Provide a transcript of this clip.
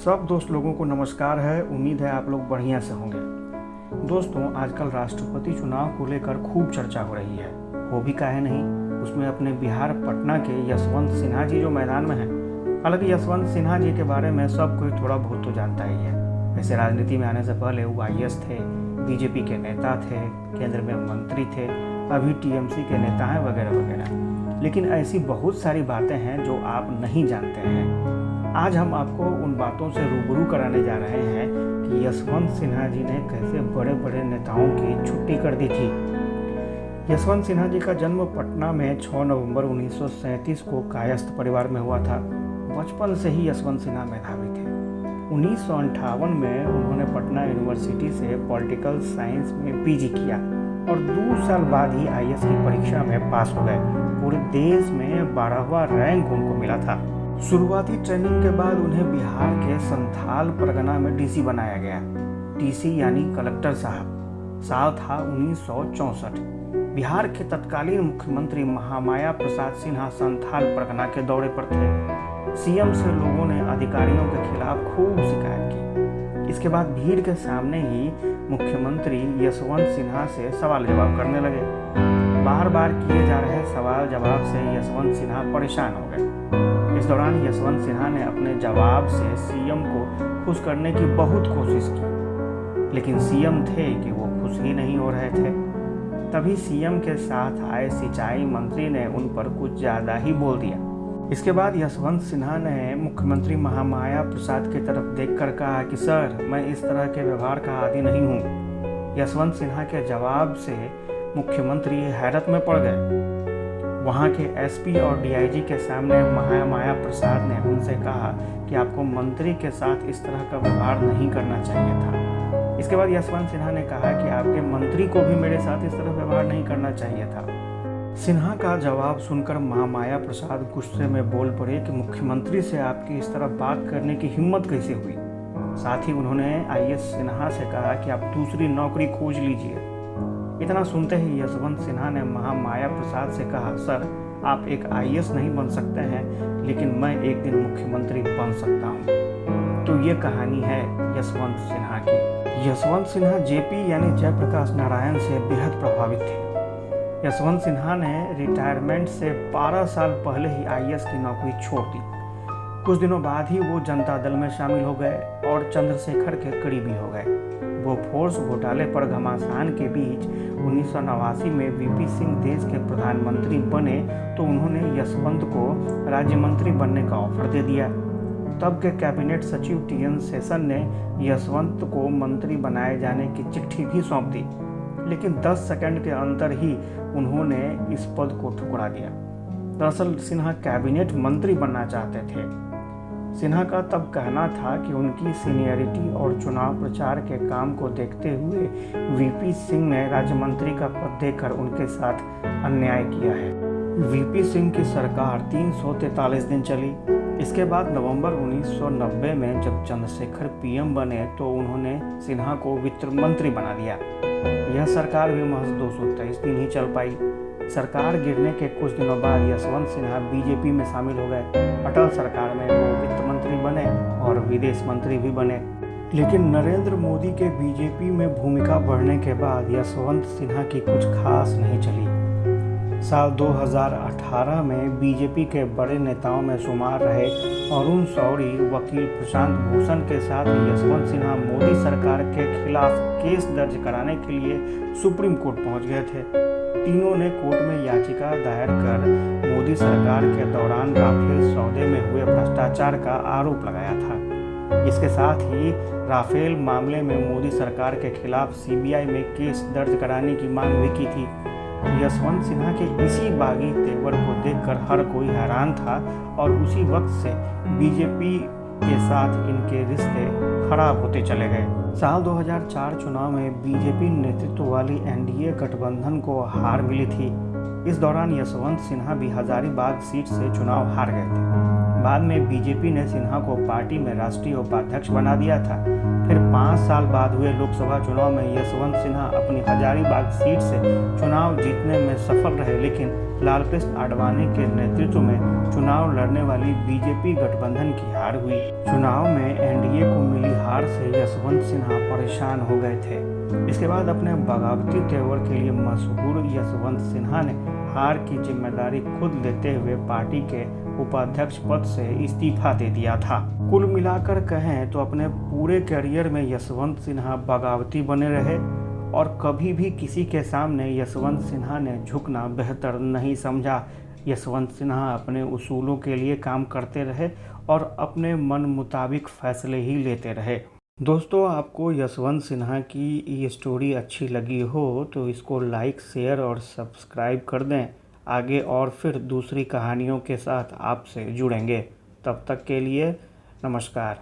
सब दोस्त लोगों को नमस्कार है। उम्मीद है आप लोग बढ़िया से होंगे। दोस्तों, आजकल राष्ट्रपति चुनाव को लेकर खूब चर्चा हो रही है। हो भी काहे नहीं, उसमें अपने बिहार पटना के यशवंत सिन्हा जी जो मैदान में हैं। हालांकि यशवंत सिन्हा जी के बारे में सब कोई थोड़ा बहुत तो जानता ही है। वैसे राजनीति में आने से पहले वो IAS थे, बीजेपी के नेता थे, केंद्र में मंत्री थे, अभी TMC के नेता हैं वगैरह वगैरह। लेकिन ऐसी बहुत सारी बातें हैं जो आप नहीं जानते हैं। आज हम आपको उन बातों से रूबरू कराने जा रहे हैं कि यशवंत सिन्हा जी ने कैसे बड़े बड़े नेताओं की छुट्टी कर दी थी। यशवंत सिन्हा जी का जन्म पटना में 6 नवंबर 1937 को कायस्थ परिवार में हुआ था। बचपन से ही यशवंत सिन्हा मेधावी थे। 1958 में उन्होंने पटना यूनिवर्सिटी से पॉलिटिकल साइंस में PG किया और 2 साल बाद ही IAS की परीक्षा में पास हो गए। पूरे देश में 12वां रैंक उनको मिला था। शुरुआती ट्रेनिंग के बाद उन्हें बिहार के संथाल परगना में DC बनाया गया। DC यानी कलेक्टर साहब। साल था 1964। बिहार के तत्कालीन मुख्यमंत्री महामाया प्रसाद सिन्हा संथाल परगना के दौरे पर थे। CM से लोगों ने अधिकारियों के खिलाफ खूब शिकायत की। इसके बाद भीड़ के सामने ही मुख्यमंत्री यशवंत सिन्हा से सवाल जवाब करने लगे। बार बार किए जा रहे सवाल जवाब से यशवंत सिन्हा परेशान हो गए। इस दौरान यशवंत सिन्हा ने अपने जवाब से CM को खुश करने की बहुत कोशिश की, लेकिन CM थे कि वो खुश ही नहीं हो रहे थे। तभी CM के साथ आए सिंचाई मंत्री ने उन पर कुछ ज़्यादा ही बोल दिया। इसके बाद यशवंत सिन्हा ने मुख्यमंत्री महामाया प्रसाद की तरफ देखकर कहा कि सर, मैं इस तरह के व्यवहार का आदी नहीं हूँ। यशवंत सिन्हा के जवाब से मुख्यमंत्री हैरत में पड़ गए। वहाँ के SP और DIG के सामने महामाया प्रसाद ने उनसे कहा कि आपको मंत्री के साथ इस तरह का व्यवहार नहीं करना चाहिए था। इसके बाद यशवंत सिन्हा ने कहा कि आपके मंत्री को भी मेरे साथ इस तरह व्यवहार नहीं करना चाहिए था। सिन्हा का जवाब सुनकर महामाया प्रसाद गुस्से में बोल पड़े कि मुख्यमंत्री से आपकी इस तरह बात करने की हिम्मत कैसे हुई। साथ ही उन्होंने IAS सिन्हा से कहा कि आप दूसरी नौकरी खोज लीजिए। इतना सुनते ही यशवंत सिन्हा ने महामाया प्रसाद से कहा, सर, आप एक IAS नहीं बन सकते हैं, लेकिन मैं एक दिन मुख्यमंत्री बन सकता हूँ। तो ये कहानी है यशवंत सिन्हा की। यशवंत सिन्हा JP यानी जयप्रकाश नारायण से बेहद प्रभावित थे। यशवंत सिन्हा ने रिटायरमेंट से 12 साल पहले ही IAS की नौकरी छोड़ दी। कुछ दिनों बाद ही वो जनता दल में शामिल हो गए और चंद्रशेखर के करीबी हो गए। बोफोर्स घोटाले पर घमासान के बीच 1989 में VP सिंह देश के प्रधानमंत्री बने तो उन्होंने यशवंत को राज्य मंत्री बनने का ऑफर दे दिया। तब के कैबिनेट सचिव TN शेषन ने यशवंत को मंत्री बनाए जाने की चिट्ठी भी सौंप दी, लेकिन 10 सेकंड के अंतर ही उन्होंने इस पद को ठुकरा दिया। दरअसल सिन्हा कैबिनेट मंत्री बनना चाहते थे। सिन्हा का तब कहना था कि उनकी सीनियरिटी और चुनाव प्रचार के काम को देखते हुए VP सिंह ने राज्य मंत्री का पद देकर उनके साथ अन्याय किया है। VP सिंह की सरकार 343 दिन चली। इसके बाद नवंबर 1990 में जब चंद्रशेखर PM बने तो उन्होंने सिन्हा को वित्त मंत्री बना दिया। यह सरकार भी महज 223 दिन ही चल पाई। सरकार गिरने के कुछ दिनों बाद यशवंत सिन्हा BJP में शामिल हो गए। अटल सरकार में वो वित्त मंत्री बने और विदेश मंत्री भी बने। लेकिन नरेंद्र मोदी के BJP में भूमिका बढ़ने के बाद यशवंत सिन्हा की कुछ खास नहीं चली। साल 2018 में BJP के बड़े नेताओं में शुमार रहे अरुण शौरी वकील प्रशांत भूषण के साथ यशवंत सिन्हा मोदी सरकार के खिलाफ केस दर्ज कराने के लिए सुप्रीम कोर्ट पहुंच गए थे। तीनों ने कोर्ट में याचिका दायर कर मोदी सरकार के दौरान राफेल सौदे में हुए भ्रष्टाचार का आरोप लगाया था। इसके साथ ही राफेल मामले में मोदी सरकार के खिलाफ CBI में केस दर्ज कराने की मांग भी की थी। यशवंत सिन्हा के इसी बागी तेवर को देखकर हर कोई हैरान था और उसी वक्त से BJP के साथ इनके रिश्ते खराब होते चले गए। साल 2004 चुनाव में BJP नेतृत्व वाली NDA गठबंधन को हार मिली थी। इस दौरान यशवंत सिन्हा भी हजारीबाग सीट से चुनाव हार गए थे। बाद में BJP ने सिन्हा को पार्टी में राष्ट्रीय उपाध्यक्ष बना दिया था। फिर 5 साल बाद हुए लोकसभा चुनाव में यशवंत सिन्हा अपनी हजारीबाग सीट से चुनाव जीतने में सफल रहे, लेकिन लालकृष्ण आडवाणी के नेतृत्व में चुनाव लड़ने वाली बीजेपी गठबंधन की हार हुई। चुनाव में एनडीए को मिली हार से यशवंत सिन्हा परेशान हो गए थे। इसके बाद अपने बगावती तेवर के लिए मशहूर यशवंत सिन्हा ने हार की जिम्मेदारी खुद लेते हुए पार्टी के उपाध्यक्ष पद से इस्तीफा दे दिया था। कुल मिलाकर कहें तो अपने पूरे करियर में यशवंत सिन्हा बगावती बने रहे और कभी भी किसी के सामने यशवंत सिन्हा ने झुकना बेहतर नहीं समझा। यशवंत सिन्हा अपने उसूलों के लिए काम करते रहे और अपने मन मुताबिक फैसले ही लेते रहे। दोस्तों, आपको यशवंत सिन्हा की ये स्टोरी अच्छी लगी हो तो इसको लाइक, शेयर और सब्सक्राइब कर दें। आगे और फिर दूसरी कहानियों के साथ आपसे जुड़ेंगे। तब तक के लिए नमस्कार।